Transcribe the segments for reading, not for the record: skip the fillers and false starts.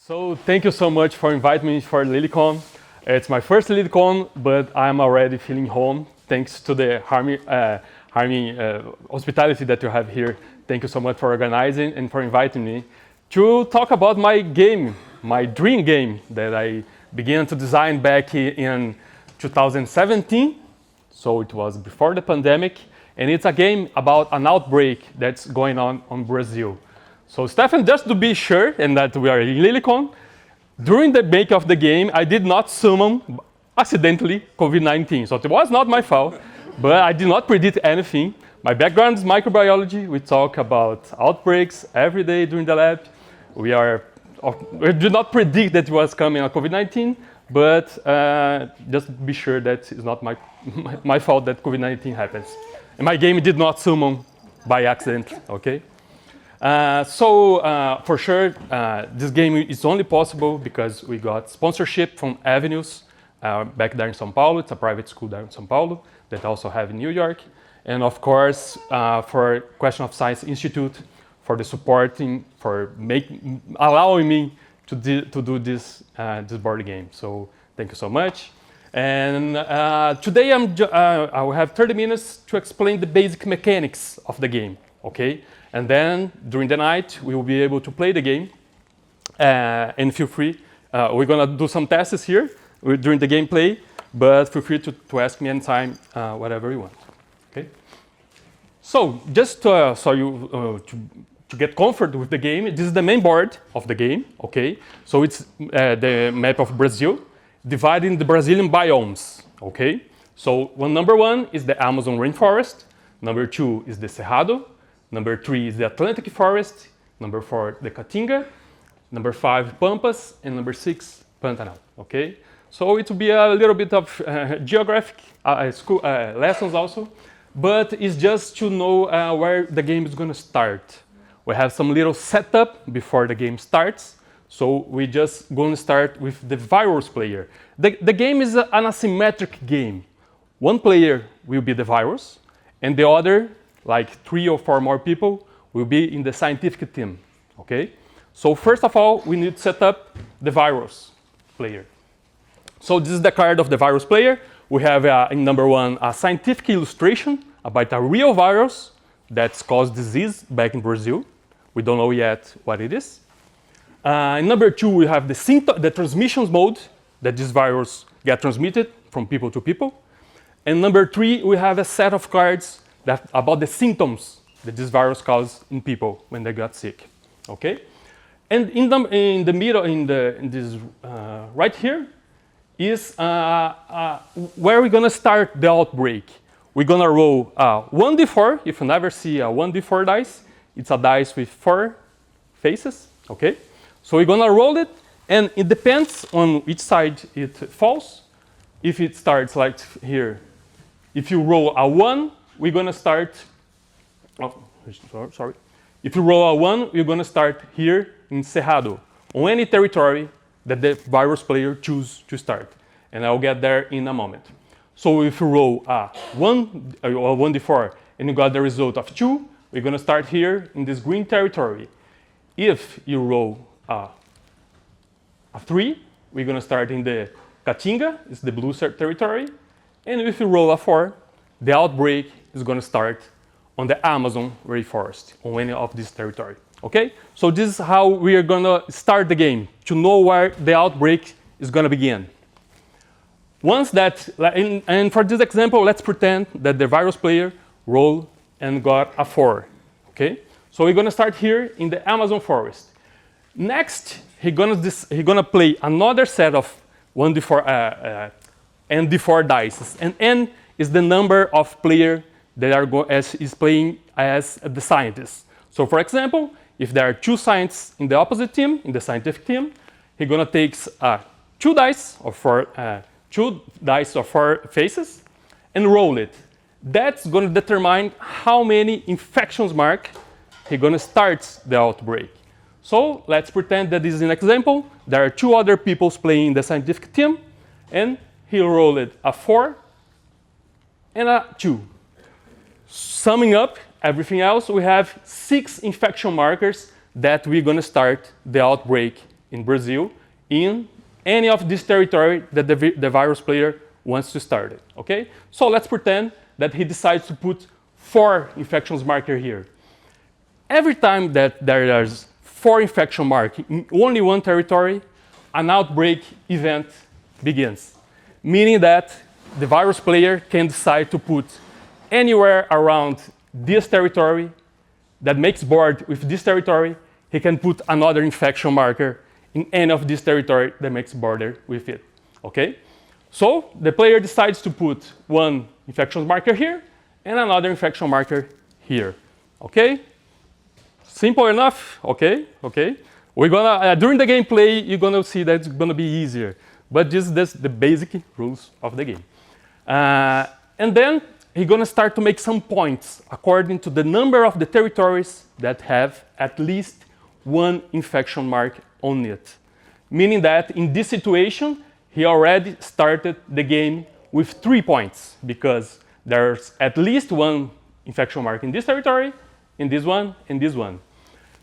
So thank you so much for inviting me for LiliCon. It's my first LiliCon, but I'm already feeling home thanks to the harming hospitality that you have here. Thank you so much for organizing and for inviting me to talk about my game, my dream game that I began to design back in 2017. So it was before the pandemic, and it's a game about an outbreak that's going on Brazil. So Stefan, just to be sure, and that we are in LiliCon, during the make of the game, I did not summon accidentally COVID-19. So it was not my fault, but I did not predict anything. My background is microbiology. We talk about outbreaks every day during the lab. We did not predict that it was coming on COVID-19, but just be sure that it's not my fault that COVID-19 happens. And my game did not summon by accident, okay? For sure, this game is only possible because we got sponsorship from Avenues back there in São Paulo. It's a private school there in São Paulo that also have in New York. And of course, for Question of Science Institute for the supporting, for allowing me to do this board game. So thank you so much. And today I will have 30 minutes to explain the basic mechanics of the game, okay? And then during the night, we will be able to play the game. And feel free, we're gonna do some tests here during the gameplay, but feel free to ask me anytime, whatever you want, okay? So just to get comfort with the game, this is the main board of the game, okay? So it's the map of Brazil, dividing the Brazilian biomes, okay? So number one is the Amazon rainforest, number two is the Cerrado, number 3 is the Atlantic forest, number 4 the Caatinga, number 5 Pampas, and number 6 Pantanal, okay? So it will be a little bit of geographic school lessons also, but it's just to know where the game is gonna start. We have some little setup before the game starts, so we just gonna start with the virus player. The game is an asymmetric game. One player will be the virus, and the other, like 3 or 4 more people, will be in the scientific team, okay? So first of all, we need to set up the virus player. So this is the card of the virus player. We have in number 1 a scientific illustration about a real virus that's caused disease back in Brazil. We don't know yet what it is. In number 2, we have the transmissions mode that this virus gets transmitted from people to people. And number 3, we have a set of cards about the symptoms that this virus causes in people when they got sick, okay? And in the middle, in this right here, is where we're gonna start the outbreak. We're gonna roll 1d4. If you never see a 1d4 dice, it's a dice with 4 faces, okay? So we're gonna roll it, and it depends on which side it falls. If it starts like here, if you roll a 1, we're gonna start, sorry. If you roll a 1, you're gonna start here in Cerrado, on any territory that the virus player chooses to start. And I'll get there in a moment. So if you roll a 1d4 and you got the result of 2, we're gonna start here in this green territory. If you roll a 3, we're gonna start in the Caatinga, it's the blue territory. And if you roll a 4, the outbreak is going to start on the Amazon rainforest, on any of this territory, okay? So this is how we are going to start the game, to know where the outbreak is going to begin. Once that, and for this example, let's pretend that the virus player rolled and got a 4, okay? So we're going to start here in the Amazon forest. Next, he's gonna play another set of 1d4 and d4 dice, and n is the number of players that is playing as the scientists. So for example, if there are 2 scientists in the opposite team, in the scientific team, he's gonna take 2 dice of 4 faces and roll it. That's gonna determine how many infections mark he's gonna start the outbreak. So let's pretend that this is an example. There are 2 other people playing in the scientific team, and he rolled a 4 and a 2. Summing up everything else, we have 6 infection markers that we're going to start the outbreak in Brazil in any of this territory that the virus player wants to start it, okay? So let's pretend that he decides to put 4 infections marker here. Every time that there is 4 infection mark in only one territory, an outbreak event begins, meaning that the virus player can decide to put anywhere around this territory that makes board with this territory. He can put another infection marker in any of this territory that makes border with it, okay? So the player decides to put one infection marker here and another infection marker here, okay? Simple enough, okay, okay. We're gonna, during the gameplay, you're gonna see that it's gonna be easier, but this is the basic rules of the game. And then he's gonna start to make some points according to the number of the territories that have at least one infection mark on it. Meaning that in this situation, he already started the game with 3 points because there's at least one infection mark in this territory, in this one, and this one.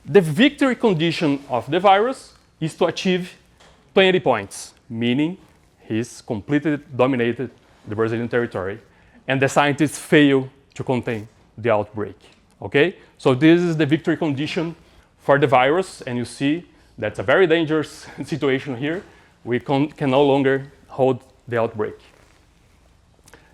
The victory condition of the virus is to achieve 20 points, meaning he's completely dominated the Brazilian territory, and the scientists fail to contain the outbreak, okay? So this is the victory condition for the virus, and you see that's a very dangerous situation here. We can no longer hold the outbreak.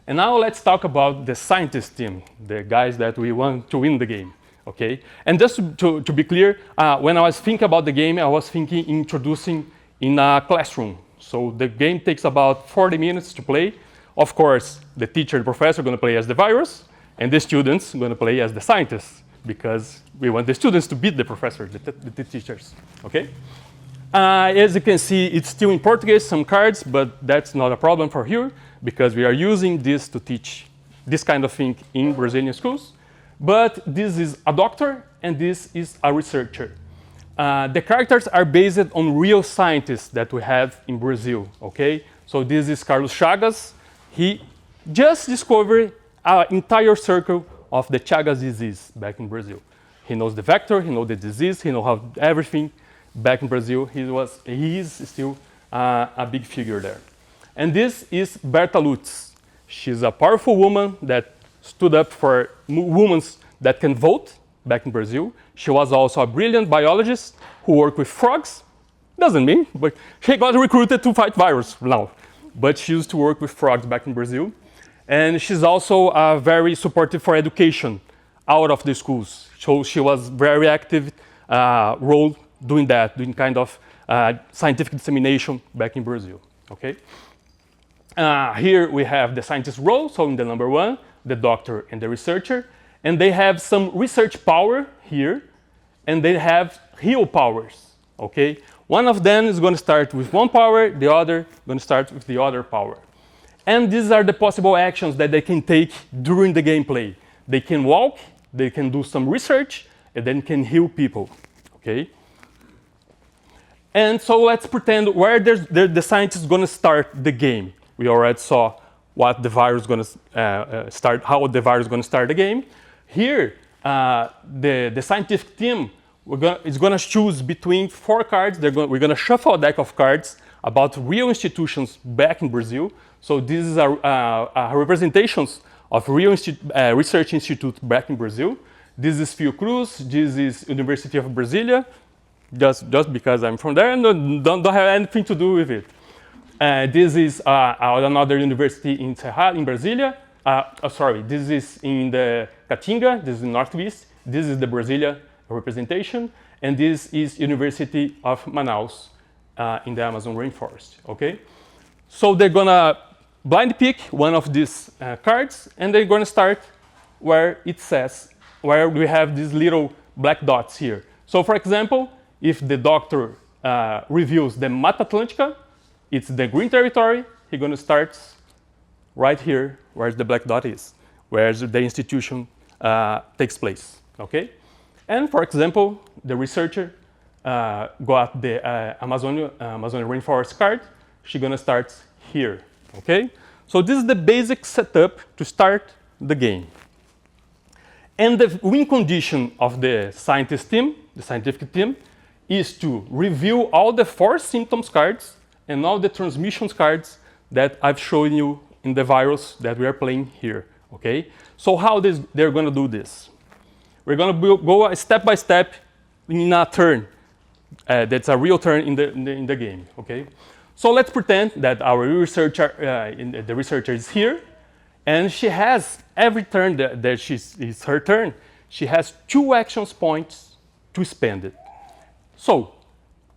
And now let's talk about the scientist team, the guys that we want to win the game, okay? And just to be clear, when I was thinking about the game, I was thinking introducing in a classroom. So the game takes about 40 minutes to play. Of course, the teacher and professor are going to play as the virus, and the students are going to play as the scientists, because we want the students to beat the professor, the teachers, okay? As you can see, it's still in Portuguese, some cards, but that's not a problem for here, because we are using this to teach this kind of thing in Brazilian schools. But this is a doctor, and this is a researcher. The characters are based on real scientists that we have in Brazil, okay? So this is Carlos Chagas. He just discovered an entire circle of the Chagas disease back in Brazil. He knows the vector, he knows the disease, he knows how everything back in Brazil. He is still a big figure there. And this is Berta Lutz. She's a powerful woman that stood up for women that can vote back in Brazil. She was also a brilliant biologist who worked with frogs. Doesn't mean, but she got recruited to fight virus now. But she used to work with frogs back in Brazil. And she's also very supportive for education out of the schools. So she was very active role doing that, doing kind of scientific dissemination back in Brazil, okay? Here we have the scientist role, so in the number 1, the doctor and the researcher, and they have some research power here, and they have heal powers, okay? One of them is going to start with one power, the other going to start with the other power. And these are the possible actions that they can take during the gameplay. They can walk, they can do some research, and then can heal people, okay? And so let's pretend where the scientist is going to start the game. We already saw what the virus is going to start, how the virus is going to start the game. Here, the scientific team is going to choose between 4 cards. We're going to shuffle a deck of cards about real institutions back in Brazil. So this is a representations of real research institutes back in Brazil. This is Fiocruz. This is University of Brasilia. Just because I'm from there and don't have anything to do with it. This is another university in Cerrado, in Brasilia. This is in the Caatinga, this is in Northeast. This is the Brasilia representation. And this is University of Manaus in the Amazon rainforest, okay? So they're gonna blind pick one of these cards, and they're gonna start where it says, where we have these little black dots here. So for example, if the doctor reveals the Mata Atlântica, it's the green territory, he's going to start right here where the black dot is, where the institution takes place, okay? And for example, the researcher got the Amazonian rainforest card, she's going to start here, okay? So this is the basic setup to start the game. And the win condition of the scientist team, the scientific team, is to review all the 4 symptoms cards and all the transmissions cards that I've shown you in the virus that we are playing here, okay? So how they're gonna do this? We're gonna go step by step in a turn. That's a real turn in the game, okay? So let's pretend that our researcher, the researcher is here, and she has every turn that is her turn, she has 2 action points to spend it. So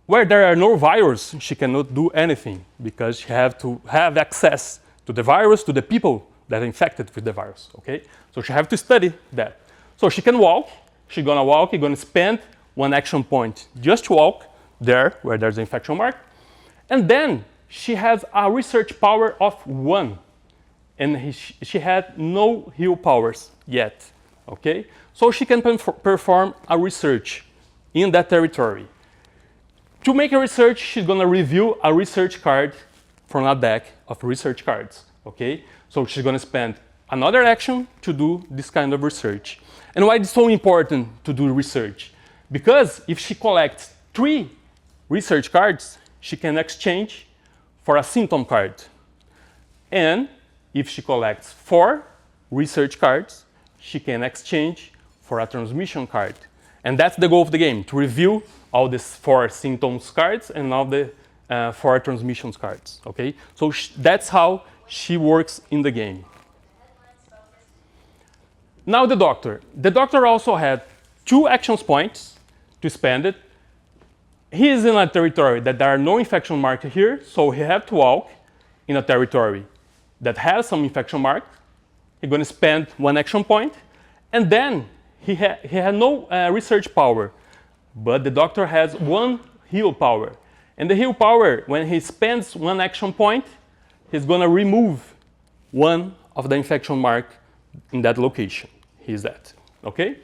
where there are no viruses, she cannot do anything because she have to have access to the virus, to the people that are infected with the virus, okay? So she have to study that. So she can walk, she's gonna spend 1 action point just to walk there where there's an infection mark. And then she has a research power of 1. And she had no heal powers yet, okay? So she can perform a research in that territory. To make a research, she's gonna review a research card from a deck of research cards, okay? So she's gonna spend another action to do this kind of research. And why it's so important to do research? Because if she collects 3 research cards, she can exchange for a symptom card. And if she collects 4 research cards, she can exchange for a transmission card. And that's the goal of the game, to review all these 4 symptoms cards and all the 4 transmissions cards, okay? So that's how she works in the game. Now the doctor. The doctor also had 2 action points to spend it. He is in a territory that there are no infection marks here, so he have to walk in a territory that has some infection mark. He's going to spend 1 action point, and then he had no research power, but the doctor has 1 heal power. And the heal power, when he spends 1 action point, he's going to remove 1 of the infection mark in that location. He's that, okay?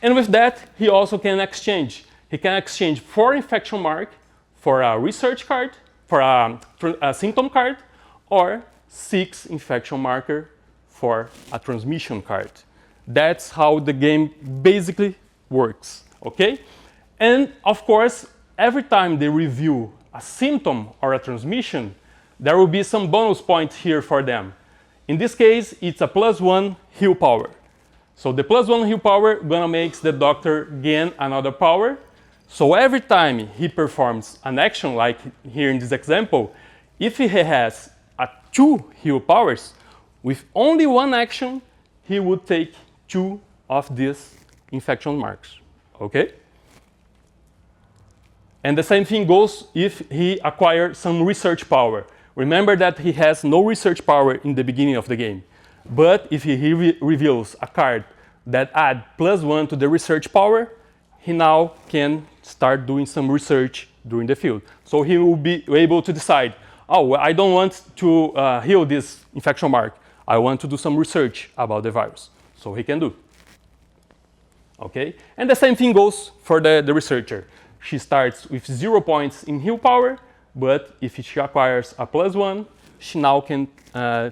And with that, he also can exchange. He can exchange 4 infection mark for a research card, for a symptom card, or 6 infection marker for a transmission card. That's how the game basically works, okay? And of course, every time they review a symptom or a transmission, there will be some bonus points here for them. In this case, it's a +1 heal power. So the +1 heal power gonna make the doctor gain another power. So every time he performs an action, like here in this example, if he has 2 heal powers, with only 1 action, he would take 2 of these infection marks, okay? And the same thing goes if he acquires some research power. Remember that he has no research power in the beginning of the game. But if he reveals a card that adds +1 to the research power, he now can start doing some research during the field. So he will be able to decide, oh, well, I don't want to heal this infection mark. I want to do some research about the virus. So he can do. Okay? And the same thing goes for the researcher. She starts with 0 points in heal power, but if she acquires a +1, she now can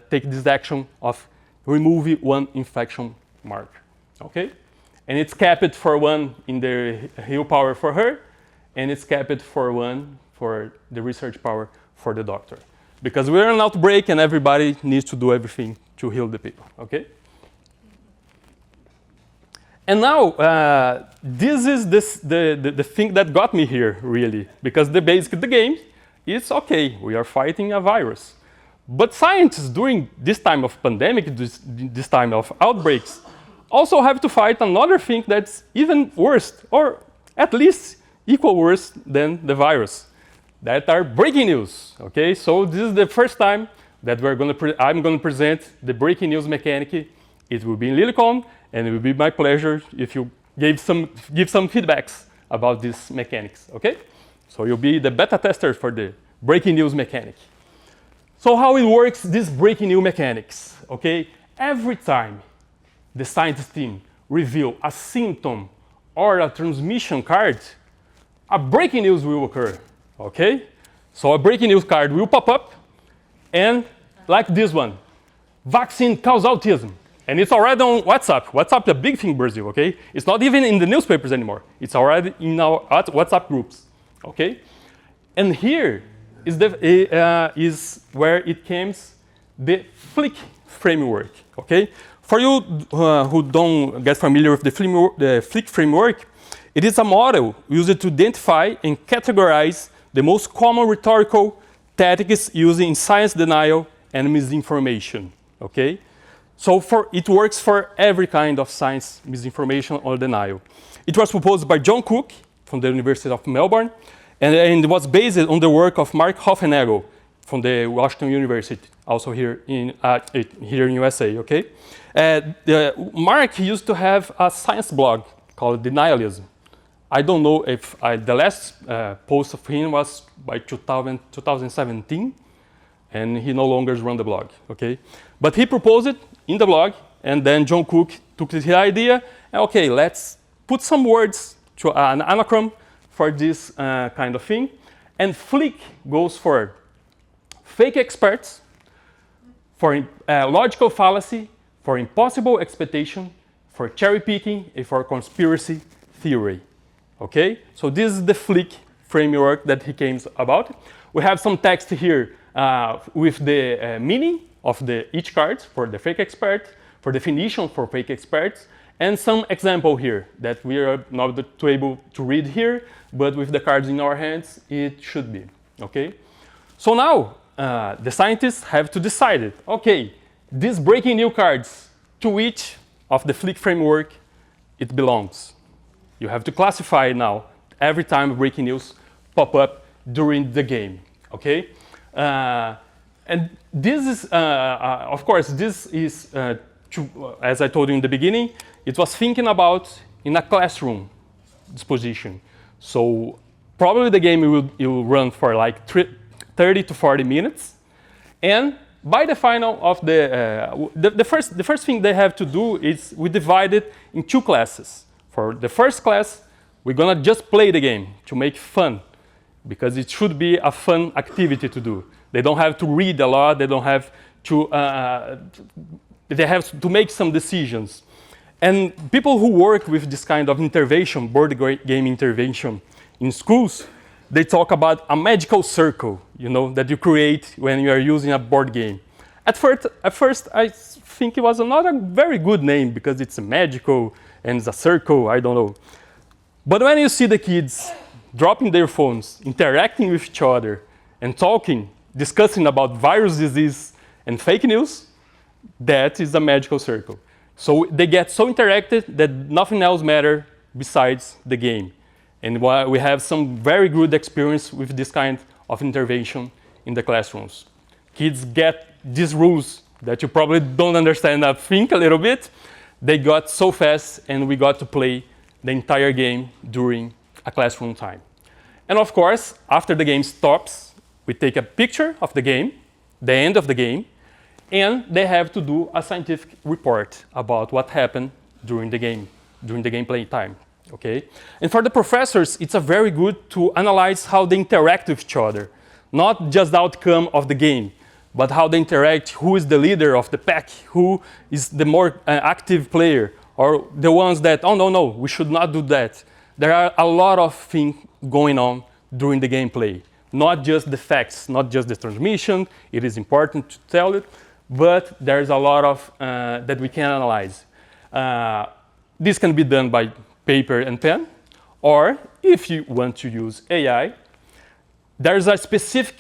take this action of removing 1 infection mark. Okay? And it's capped for 1 in the heal power for her, and it's capped for 1 for the research power for the doctor. Because we're an outbreak and everybody needs to do everything to heal the people, okay? And now, this is the thing that got me here, really. Because the game is, okay, we are fighting a virus. But scientists, during this time of pandemic, this time of outbreaks, also have to fight another thing that's even worse, or at least equal worse than the virus. That are breaking news, okay? So this is the first time that I'm gonna present the breaking news mechanic. It will be in LiliCon, and it will be my pleasure if you give some feedbacks about these mechanics, okay? So you'll be the beta tester for the breaking news mechanic. So how it works, this breaking news mechanics, okay? Every time the scientist team reveal a symptom or a transmission card, a breaking news will occur, okay? So a breaking news card will pop up, and like this one, vaccine causes autism. And it's already on WhatsApp. WhatsApp is a big thing in Brazil, okay? It's not even in the newspapers anymore. It's already in our WhatsApp groups, okay? And here is, is where it comes the FLICC framework, okay? For you who don't get familiar with the FLICC framework, it is a model used to identify and categorize the most common rhetorical tactics used in science denial and misinformation, okay? So it works for every kind of science misinformation or denial. It was proposed by John Cook from the University of Melbourne, and it was based on the work of Mark Hoffenagel from the Washington University, also here in USA, okay? Mark used to have a science blog called Denialism. I don't know if the last post of him was by 2017, and he no longer runs the blog, okay? But he proposed it in the blog, and then John Cook took his idea, and okay, let's put some words to an anagram for this kind of thing. And FLICC goes for fake experts, for logical fallacy, for impossible expectation, for cherry picking, and for conspiracy theory. Okay? So this is the FLICC framework that he came about. We have some text here with the meaning of each card for the fake expert, for definition for fake experts, and some example here that we are not able to read here, but with the cards in our hands, it should be. Okay? So now, the scientists have to decide it. Okay, these breaking news cards, to which of the FLICC framework it belongs. You have to classify now every time breaking news pop up during the game, okay? And this is, of course, this is, as I told you in the beginning, it was thinking about in a classroom disposition. So probably the game will run for like 30 to 40 minutes. And by the final of the first thing they have to do is we divide it in two classes. For the first class, we're gonna just play the game to make fun, because it should be a fun activity to do. They don't have to read a lot, they don't have to, they have to make some decisions. And people who work with this kind of intervention, board game intervention in schools, they talk about a magical circle, you know, that you create when you are using a board game. At first, I think it was not a very good name because it's a magical and it's a circle, I don't know. But when you see the kids dropping their phones, interacting with each other, and talking, discussing about virus disease and fake news, that is a magical circle. So they get so interacted that nothing else matters besides the game. And we have some very good experience with this kind of intervention in the classrooms. Kids get these rules that you probably don't understand, I think a little bit. They got so fast, and we got to play the entire game during a classroom time. And of course, after the game stops, we take a picture of the game, the end of the game, and they have to do a scientific report about what happened during the game, during the gameplay time. Okay? And for the professors, it's a very good to analyze how they interact with each other, not just the outcome of the game, but how they interact, who is the leader of the pack, who is the more active player, or the ones that, oh, no, we should not do that. There are a lot of things going on during the gameplay, not just the facts, not just the transmission. It is important to tell it, but there's a lot of that we can analyze. This can be done by paper and pen, or if you want to use AI, there's a specific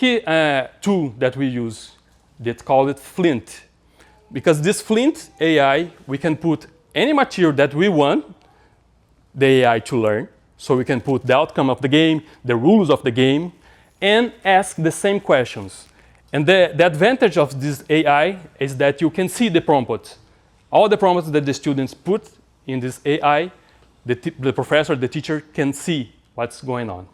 tool that we use that's called FLINT. Because this FLINT AI, we can put any material that we want the AI to learn. So we can put the outcome of the game, the rules of the game, and ask the same questions. And the advantage of this AI is that you can see the prompts. All the prompts that the students put in this AI, the professor, the teacher can see what's going on.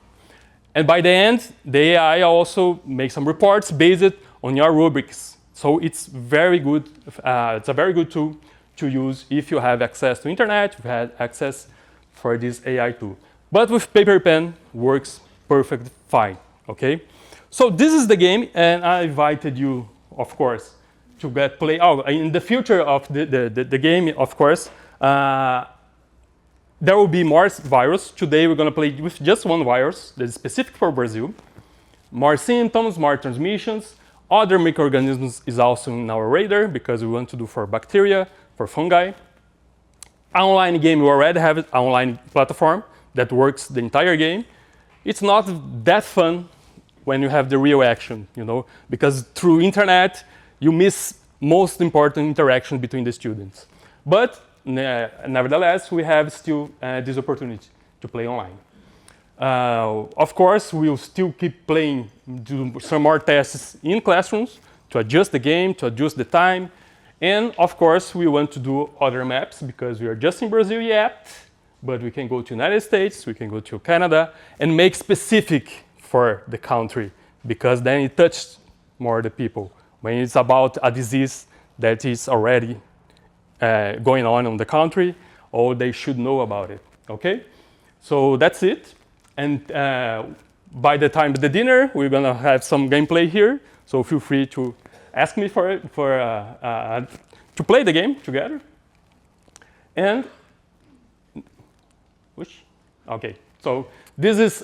And by the end, the AI also makes some reports based on your rubrics. So it's very good. It's a very good tool to use if you have access to internet, if you have access for this AI tool. But with paper pen, works perfect fine, okay? So this is the game, and I invited you, of course, to get play. Oh, in the future of the game, of course, there will be more virus. Today we're going to play with just one virus that is specific for Brazil. More symptoms, more transmissions. Other microorganisms is also in our radar because we want to do for bacteria, for fungi. Online game, we already have an online platform that works the entire game. It's not that fun when you have the real action, you know, because through internet, you miss most important interaction between the students. But nevertheless, we have still this opportunity to play online. Of course, we'll still keep playing, do some more tests in classrooms to adjust the game, to adjust the time. And of course, we want to do other maps because we are just in Brazil yet, but we can go to United States, we can go to Canada, and make specific for the country, because then it touches more the people. When it's about a disease that is already going on the country, or they should know about it, okay? So that's it. And by the time of the dinner, we're gonna have some gameplay here, so feel free to ask me to play the game together. And, which? Okay, so this is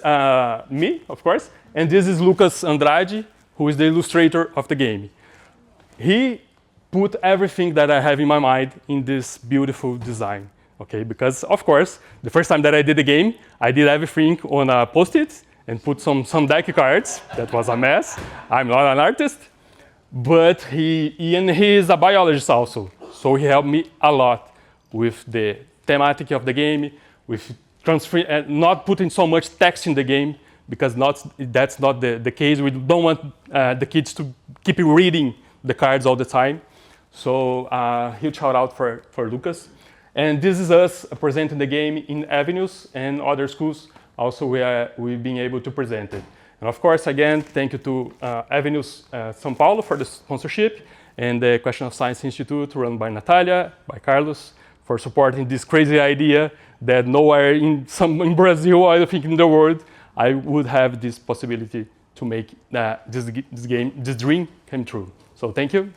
me, of course, and this is Lucas Andrade, who is the illustrator of the game. He put everything that I have in my mind in this beautiful design, okay? Because, of course, the first time that I did the game, I did everything on a Post-it and put some deck cards. That was a mess. I'm not an artist. But he is a biologist also, so he helped me a lot with the thematic of the game, with not putting so much text in the game, because that's not the case. We don't want the kids to keep reading the cards all the time. So huge shout out for Lucas. And this is us presenting the game in Avenues and other schools. Also, we've been able to present it. And of course, again, thank you to Avenues São Paulo for the sponsorship, and the Question of Science Institute run by Natalia, by Carlos, for supporting this crazy idea that nowhere in Brazil, I think in the world, I would have this possibility to make this dream come true. So thank you.